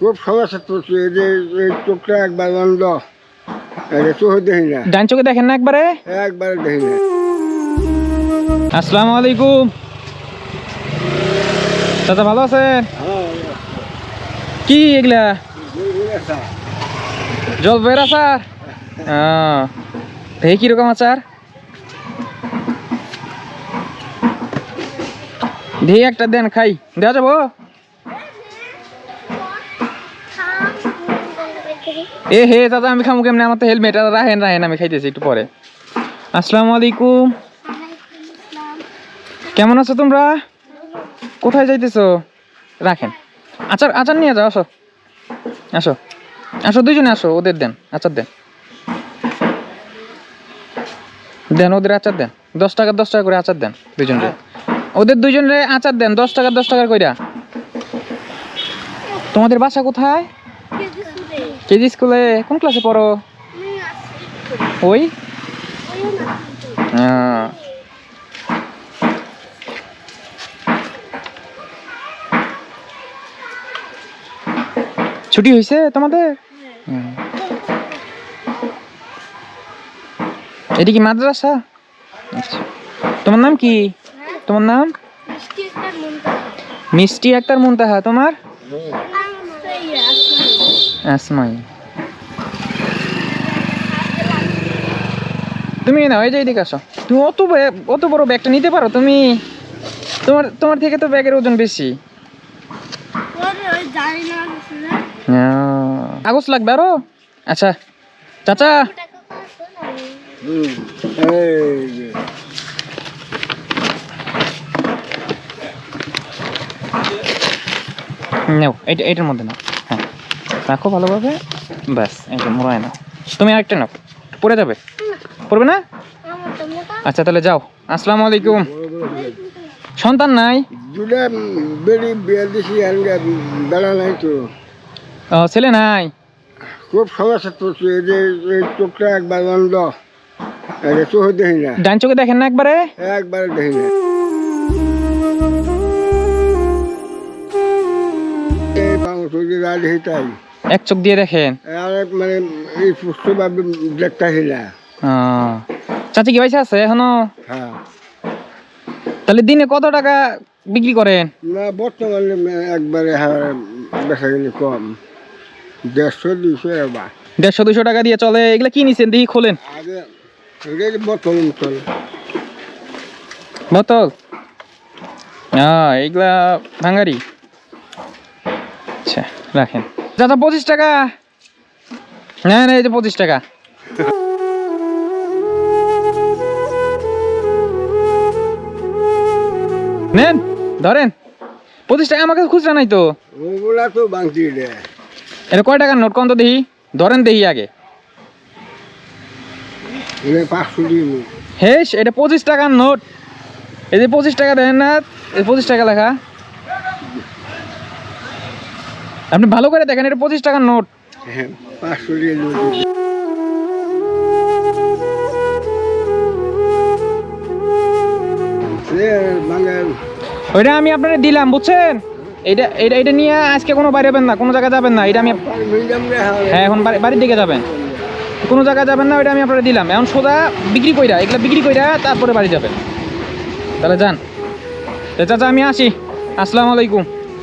খুব সমস্যা পড়ছে, এই যে এই চোখটা একবার বন্ধ, চোখে দেখি না। ডান চোখে দেখেন না একবারে? একবারে দেখি না। আসসালামু আলাইকুম চাচা, ভালো আছেন? কি এগুলা জলপাইয়ের আচার? দেখি কিরকম আচার, দেখি একটা দেন খাই, দেওয়া যাবো? এ হে চাচা, আমি খামু কেমনে? আমার তো হেলমেট রাহেন রাহেন, আমি খাইতেছি একটু পরে। আসসালামু আলাইকুম, কেমন আছো তোমরা? কোথায় যাইতেছো? রাখেন, আচার আচার নিয়ে যাও, আসো আসো আসো, দুইজনে আসো, ওদের দেন আচার, দেন দেন ওদের আচার দেন, 10 টাকা 10 টাকা করে আচার দেন দুইজনে, ওদের দুইজনের আচার দেন 10 টাকা 10 টাকা কইরা। তোমাদের বাসা কোথায়? কেজি স্কুলে। কোন ক্লাসে পড়ো? ওই ছুটি হয়েছে তোমাদের? এটি কি মাদ্রাসা? আচ্ছা, তোমার নাম কি? তোমার নাম? মিষ্টি আক্তার মুনতাহা। তোমার? আসমাই। তুমি না ওই যে এদিকে আসো, তুমি অত বড় ব্যাগটা নিতে পারো তুমি? তোমার থেকে তো ব্যাগের ওজন বেশি। কাগজ লাগবে আরো? আচ্ছা চাচা, নাও এইটার মধ্যে নাও, হ্যাঁ রাখো ভালোভাবে, ব্যাস এইটা মোড়ায় নাও। তুমি আরেকটা নাও, পড়ে যাবে, পড়বে না? আচ্ছা তাহলে যাও। আসসালামু আলাইকুম। সন্তান নাই? বেড়া নাই তো। ছেলে নাই? খুব সমস্যা পড়ছে, এই যে এই চোখটা একবার বন্ধ, চোখে দেখি না। ডান চোখে দেখেন না একবারে? একবারে দেখি না। এক চোখ দিয়ে দেখেন? মানে এই সুস্থভাবে দেখতেছি না। চাচি কি পয়সা আছে এখনো? হ্যাঁ। তাহলে দিনে কত টাকা বিক্রি করেন? না বর্তমানে একবারে বেচা কিনি কম, 150-200 এবার। 150-200 টাকা দিয়ে চলে। এগুলা কি নিছেন দেখি, খোলেন। আগে বোতল বোতল, এইগুলা ভাঙ্গারি। আচ্ছা রাখেন। চাচা 25 টাকা। না না, এই যে 25 টাকা। নেন ধরেন 25 টাকা। আমার কাছে খুচরা নাই তো। ওগুলা তো বাংতি রে। এটা কয় টাকার নোট কোন তো দেখি? ধরেন দেখি আগে। 500 দিব। হেস, এটা 25 টাকার নোট। এই যে 25 টাকা দেন না, এই 25 টাকা লেখা। আপনি ভালো করে দেখেন, এটা 25 টাকার নোট। হ্যাঁ 500 দিয়ে নোট। ওইটা আমি আপনাকে দিলাম, বুঝছেন? এটা নিয়ে আজকে কোনো বাইরে যাবেন না, কোনো জায়গায় যাবেন না। এটা আমি, হ্যাঁ এখন বাড়ির দিকে যাবেন, কোনো জায়গায় যাবেন না। ওইটা আমি আপনাকে দিলাম, এখন সোজা বিক্রি কইরা, এগুলা বিক্রি কইরা তারপরে বাড়ি যাবেন। তাহলে যান। চাচা আমি আসি। আসসালামু আলাইকুম।